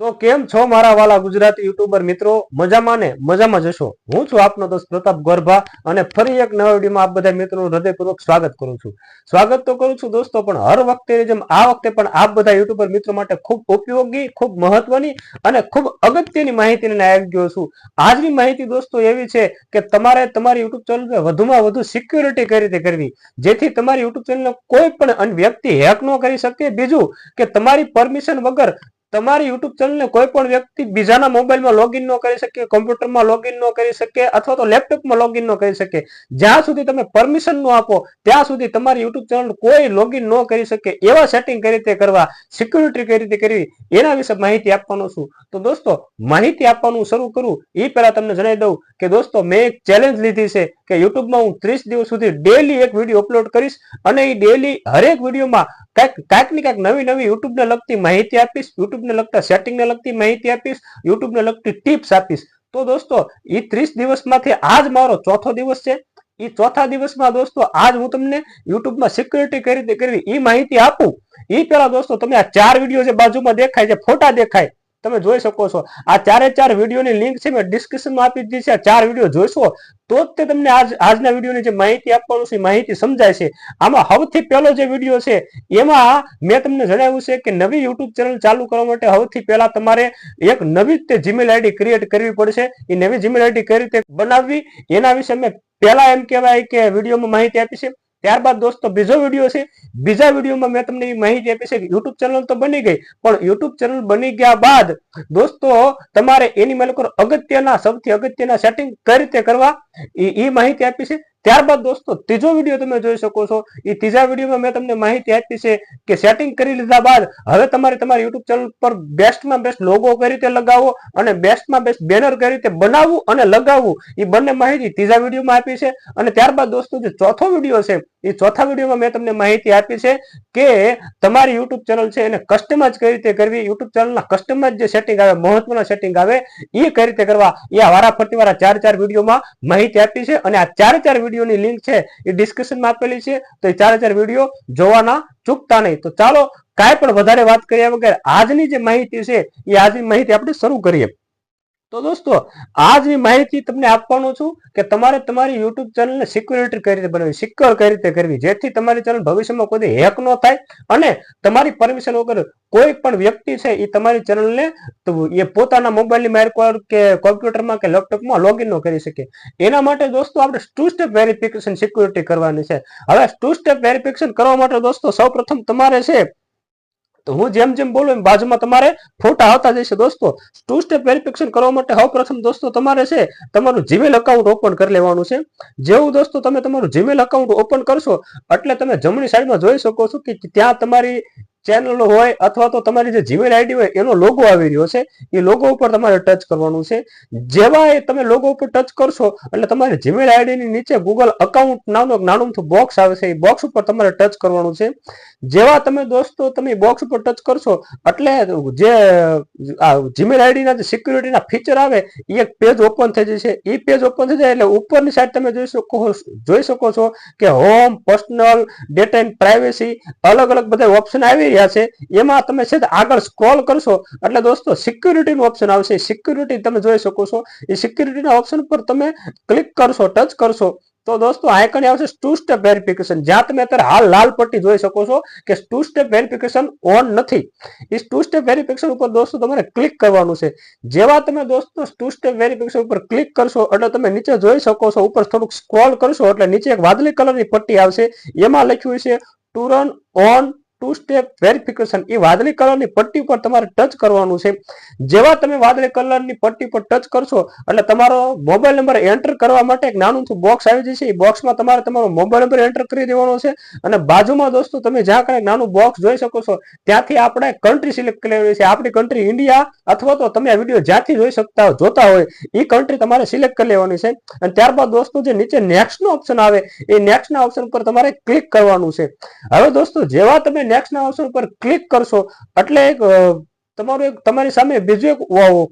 તો કેમ છો મારા વાલા ગુજરાતી યુટ્યુબર મિત્રો? મજામાં ને? મજામાં જશો. હું છું આપનો દોસ્ત પ્રતાપ ગોરભા અને ફરી એક નવા વિડીયોમાં આપ બધા મિત્રોનું હૃદયપૂર્વક સ્વાગત કરું છું. સ્વાગત તો કરું છું દોસ્તો, પણ હર વખતે જેમ આ વખતે પણ આપ બધા યુટ્યુબર મિત્રો માટે ખૂબ ઉપયોગી, ખૂબ મહત્વની અને ખૂબ અગત્યની માહિતી લઈને આવી ગયો છું. આજની માહિતી દોસ્તો એવી છે કે તમારે તમારી યુટ્યુબ ચેનલ વધુમાં વધુ સિક્યુરિટી કઈ રીતે કરવી, જેથી તમારી યુટ્યુબ ચેનલ કોઈ પણ વ્યક્તિ હેક ન કરી શકે. બીજું કે તમારી પરમિશન વગર તમારી યુટ્યુબ ચેનલને કોઈ પણ વ્યક્તિ બીજાના મોબાઈલમાં લોગિન ન કરી શકે, કોમ્પ્યુટરમાં લોગિન ન કરી શકે અથવા તો લેપટોપમાં લોગિન ન કરી શકે. જ્યાં સુધી તમે પરમિશન ન આપો ત્યાં સુધી તમારી યુટ્યુબ ચેનલ કોઈ લોગિન ન કરી શકે. એવા સેટિંગ કઈ રીતે કરવા, સિક્યુરિટી કઈ રીતે કરવી, એના વિશે માહિતી આપવાનો છું. તો દોસ્તો, માહિતી આપવાનું શરૂ કરું એ પહેલા તમને જણાવી દઉં કે દોસ્તો, મેં એક ચેલેન્જ લીધી છે કે યુટ્યુબમાં હું 30 દિવસ સુધી ડેલી એક વિડીયો અપલોડ કરીશ અને એ ડેલી હરેક વિડીયોમાં કાંઈક ને કાંઈક નવી નવી યુટ્યુબને લગતી માહિતી આપીશ, યુટ્યુબને લગતા સેટિંગને લગતી માહિતી આપીશ, યુટ્યુબને લગતી ટિપ્સ આપીશ. તો દોસ્તો, એ 30 દિવસમાંથી આજ મારો ચોથો દિવસ છે. એ ચોથા દિવસમાં દોસ્તો આજ હું તમને યુટ્યુબમાં સિક્યુરિટી કઈ રીતે કરવી એ માહિતી આપું. એ પેલા દોસ્તો તમે આ 4 વિડીયો જે બાજુમાં દેખાય છે, ફોટા દેખાય, તમે જોઈ શકો છો. આ 4 વિડીયોની લિંક છે મેં ડિસ્ક્રિપ્શનમાં આપી દીધી છે. આ 4 વિડીયો જોઈશો તો જ તે તમને આજના વિડીયોની જે માહિતી આપવાનું છે માહિતી સમજાય છે. આમાં સૌથી પહેલો જે વિડીયો છે એમાં મેં તમને જણાવ્યું છે કે નવી યુટ્યુબ ચેનલ ચાલુ કરવા માટે સૌથી પહેલા તમારે એક નવી તે જીમેલ આઈડી ક્રિએટ કરવી પડશે. એ નવી જીમેલ આઈડી કઈ રીતે બનાવવી એના વિશે મેં પહેલા એમ કહેવાય કે વિડીયોમાં માહિતી આપી છે. ત્યારબાદ દોસ્તો બીજો વિડીયો છે. બીજા વિડીયોમાં મેં તમને માહિતી આપી છે કે યુટ્યુબ ચેનલ તો બની ગઈ, પણ યુટ્યુબ ચેનલ બની ગયા બાદ દોસ્તો તમારે એની મેલ અગત્યના સૌથી અગત્યના સેટિંગ કઈ રીતે કરવા એ માહિતી આપી છે. ત્યારબાદ દોસ્તો ત્રીજો વિડીયો તમે જોઈ શકો છો. એ ત્રીજા વિડીયોમાં મેં તમને માહિતી આપી છે કે સેટિંગ કરી લીધા બાદ હવે તમારે તમારી યુટ્યુબ ચેનલ પર બેસ્ટમાં બેસ્ટ લોગો કઈ રીતે લગાવવો અને બેસ્ટમાં બેસ્ટ બેનર કઈ રીતે બનાવવું અને લગાવવું એ બંને માહિતી ત્રીજા વિડીયોમાં આપી છે. અને ત્યારબાદ દોસ્તો જે ચોથો વિડીયો છે એ ચોથા વિડીયોમાં મેં તમને માહિતી આપી છે કે તમારી યુટ્યુબ ચેનલ છે એને કસ્ટમાઇઝ કઈ રીતે કરવી, યુટ્યુબ ચેનલના કસ્ટમાઇઝ જે સેટિંગ આવે, મહત્વના સેટિંગ આવે એ કઈ રીતે કરવા, એ વારાફરતી વાળા 4 વિડીયોમાં માહિતી આપી છે. અને આ 4 વિડીયોની લિંક છે એ ડિસ્ક્રિપ્શનમાં આપેલી છે. તો એ 4 વિડીયો જોવાના ચૂકતા નહીં. તો ચાલો કાંઈ પણ વધારે વાત કર્યા વગર આજની જે માહિતી છે એ આજની માહિતી આપણે શરૂ કરીએ. તો દોસ્તો, આજની માહિતી તમને આપવાનો છું કે તમારે તમારી યુટ્યુબ ચેનલને સિક્યુરિટી કઈ રીતે બનાવવી, સિક્યોર કઈ રીતે કરવી, જેથી તમારી ચેનલ ભવિષ્યમાં કોઈ હેક ન થાય અને તમારી પરમિશન વગર કોઈ પણ વ્યક્તિ છે એ તમારી ચેનલને એ પોતાના મોબાઈલની મારફત કે કોમ્પ્યુટરમાં કે લેપટોપમાં લોગિન ન કરી શકે. એના માટે દોસ્તો આપણે 2 સ્ટેપ વેરિફિકેશન સિક્યુરિટી કરવાની છે. હવે 2 સ્ટેપ વેરિફિકેશન કરવા માટે દોસ્તો સૌપ્રથમ તમારે છે, તો હું જેમ જેમ બોલું એમ બાજુમાં તમારે ફોટા આવતા જશે. દોસ્તો 2 સ્ટેપ વેરિફિકેશન કરવા માટે સૌપ્રથમ દોસ્તો તમારે છે તમારું જીમેલ અકાઉન્ટ ઓપન કરી લેવાનું છે. જેવું દોસ્તો તમે તમારું જીમેલ અકાઉન્ટ ઓપન કરશો એટલે તમે જમણી સાઈડમાં જોઈ શકો છો કે ત્યાં તમારી ચેનલ હોય અથવા તો તમારી જે જીમેલ આઈડી હોય એનો લોગો આવી રહ્યો છે. એ લોગો ઉપર તમારે ટચ કરવાનું છે. જેવા તમે લોગો ઉપર ટચ કરશો એટલે તમારી જીમેલ આઈડીની નીચે ગૂગલ અકાઉન્ટ નામનું નાનું બોક્સ આવે છે. એ બોક્સ ઉપર તમારે ટચ કરવાનું છે. જેવા તમે દોસ્તો તમે બોક્સ ઉપર ટચ કરશો એટલે જે જીમેલ આઈડીના જે સિક્યુરિટીના ફીચર આવે એ એક પેજ ઓપન થઈ જશે. એ પેજ ઓપન થઈ જાય એટલે ઉપરની સાઈડ તમે જોઈ શકો છો કે home, personal, data and privacy અલગ અલગ બધા ઓપ્શન આવી રહ્યા છે. એમાં તમે છે આગળ સ્ક્રોલ કરશો એટલે દોસ્તો સિક્યુરિટીનું ઓપ્શન આવશે. સિક્યુરિટી તમે જોઈ શકો છો. એ સિક્યુરિટીના ઓપ્શન પર તમે ક્લિક કરશો, ટચ કરશો તો દોસ્તો આઇકન આવશે 2 સ્ટેપ વેરિફિકેશન. જ્યાં તમે અત્યારે હાલ લાલ પટ્ટી જોઈ શકો છો કે 2 સ્ટેપ વેરિફિકેશન ઓન નથી. એ 2 સ્ટેપ વેરિફિકેશન ઉપર દોસ્તો તમારે ક્લિક કરવાનું છે. જેવા તમે દોસ્તો 2 સ્ટેપ વેરિફિકેશન ઉપર ક્લિક કરશો એટલે તમે નીચે જોઈ શકો છો, ઉપર થોડુંક સ્ક્રોલ કરશો એટલે નીચે એક વાદળી કલરની પટ્ટી આવશે. એમાં લખ્યું છે to run on 2 step verification. એ વાદળી કલરની પટ્ટી પર તમારે ટચ કરવાનું છે. જેવા તમે વાદળી કલરની પટ્ટી પર ટચ કરશો એટલે તમારો મોબાઈલ નંબર એન્ટર કરવા માટે એક નાનું બોક્સ આવી જશે. એ બોક્સમાં તમારે તમારો મોબાઈલ નંબર એન્ટર કરી દેવાનો છે. અને બાજુમાં દોસ્તો તમે જ્યાં કઈ નાનું બોક્સ જોઈ શકો છો ત્યાંથી આપણે કન્ટ્રી સિલેક્ટ કરી લેવાની છે. આપણી કન્ટ્રી ઇન્ડિયા અથવા તો તમે આ વિડીયો જ્યાંથી જોતા હોય એ કન્ટ્રી તમારે સિલેક્ટ કરી લેવાની છે. અને ત્યારબાદ દોસ્તો જે નીચે નેક્સ્ટ નો ઓપ્શન આવે એ નેક્સ્ટ ના ઓપ્શન પર તમારે ક્લિક કરવાનું છે. હવે દોસ્તો જેવા તમે નેક્સ્ટ ના ઓપ્શન પર ક્લિક કરશો એટલે તમારું એક તમારી સામે બીજું એક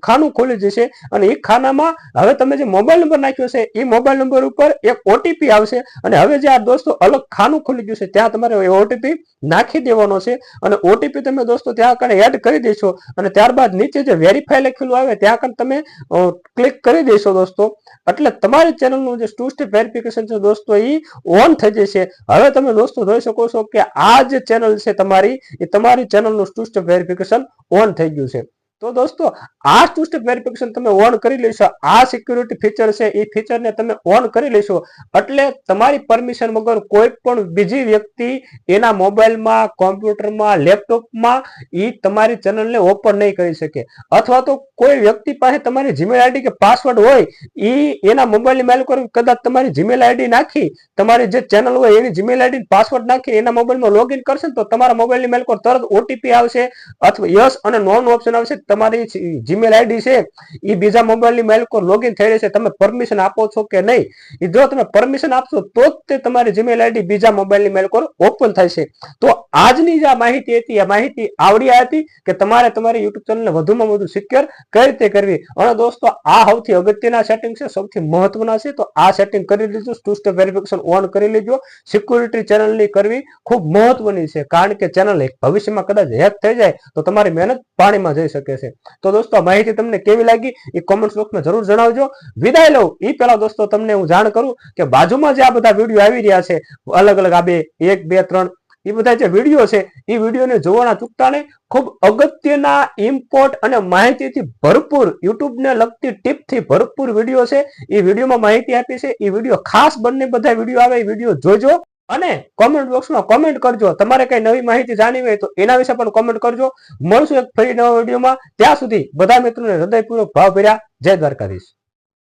ખાનું ખુલી જશે અને એ ખાનામાં હવે તમે જે મોબાઈલ નંબર નાખ્યો છે એ મોબાઈલ નંબર ઉપર એક ઓટીપી આવશે અને હવે જે આ દોસ્તો અલગ ખાનું ખુલી ગયું છે ત્યાં તમારે ઓટીપી નાખી દેવાનો છે અને ઓટીપી તમે દોસ્તો ત્યાં કને એડ કરી દેશો અને ત્યારબાદ નીચે જે વેરીફાઈ લખેલું આવે ત્યાં કને તમે ક્લિક કરી દેશો દોસ્તો, એટલે તમારી ચેનલનું જે ટુ સ્ટેપ વેરિફિકેશન છે દોસ્તો એ ઓન થઈ જશે. હવે તમે દોસ્તો જોઈ શકો છો કે આ જે ચેનલ છે તમારી એ તમારી ચેનલનું ટુ સ્ટેપ વેરિફિકેશન ઓન થઈ ગયું છે. તો દોસ્તો આ ટુ સ્ટેપ વેરિફિકેશન તમે ઓન કરી લેશો, આ સિક્યુરિટી ફીચર છે એ ફીચરને તમે ઓન કરી લેશો એટલે તમારી પરમિશન વગર કોઈ પણ બીજી વ્યક્તિ એના મોબાઈલમાં, કોમ્પ્યુટરમાં, લેપટોપમાં એ તમારી ચેનલને ઓપન નહીં કરી શકે. અથવા તો કોઈ વ્યક્તિ પાસે તમારી જીમેલ આઈડી કે પાસવર્ડ હોય એ એના મોબાઈલની મેલ પર કદાચ તમારી જીમેલ આઈડી નાખી, તમારી જે ચેનલ હોય એની જીમેલ આઈડી પાસવર્ડ નાખી એના મોબાઈલમાં લોગિન કરશે તો તમારા મોબાઈલની મેલ પર તરત ઓટીપી આવશે અથવા યસ અને નોન ઓપ્શન આવશે. તમારી જીમેલ આઈડી છે એ બીજા મોબાઈલની મેલ પર લોગિન થઈ રહેશે. તમે પરમિશન આપો છો કે નહીં, એ જો તમે પરમિશન આપશો તો જ તે તમારી જીમેલ આઈડી બીજા મોબાઈલની મેલ પર ઓપન થાય છે. તો આજની જે માહિતી હતી, આ માહિતી આવડી હતી કે તમારે તમારી યુટ્યુબ ચેનલને વધુમાં વધુ સિક્યોર કઈ રીતે કરવી. અને દોસ્તો આ સૌથી અગત્યના સેટિંગ છે, સૌથી મહત્વના છે. તો આ સેટિંગ કરી લીધું, ટુ સ્ટેપ વેરિફિકેશન ઓન કરી લેજો. સિક્યુરિટી ચેનલની કરવી ખૂબ મહત્વની છે, કારણ કે ચેનલ ભવિષ્યમાં કદાચ હેક થઈ જાય તો તમારી મહેનત પાણીમાં જઈ શકે છે. તો દોસ્તો આ માહિતી તમને કેવી લાગી એ કોમેન્ટ બોક્સમાં જરૂર જણાવજો. વિદાય લઉં એ પહેલા દોસ્તો તમને હું જાણ કરું કે બાજુમાં જે આ બધા વિડીયો આવી રહ્યા છે અલગ અલગ, આ 1, 2, 3 એ બધા જે વિડીયો છે એ વિડીયોને જોવાના ચૂકતા નહીં. ખૂબ અગત્યના, ઇમ્પોર્ટ અને માહિતીથી ભરપૂર, યુટ્યુબને લગતી ટીપથી ભરપૂર વિડીયો છે. એ વિડીયોમાં માહિતી આપી છે. એ વિડીયો ખાસ બંને બધા વિડીયો આવે એ વિડીયો જોજો અને કોમેન્ટ બોક્સમાં કોમેન્ટ કરજો. તમારે કઈ નવી માહિતી જાણવી હોય તો એના વિશે પણ કોમેન્ટ કરજો. મળશું એક ફરી નવા વિડીયોમાં. ત્યાં સુધી બધા મિત્રોને હૃદયપૂર્વક ભાવભર્યા જય દ્વારકાધીશ.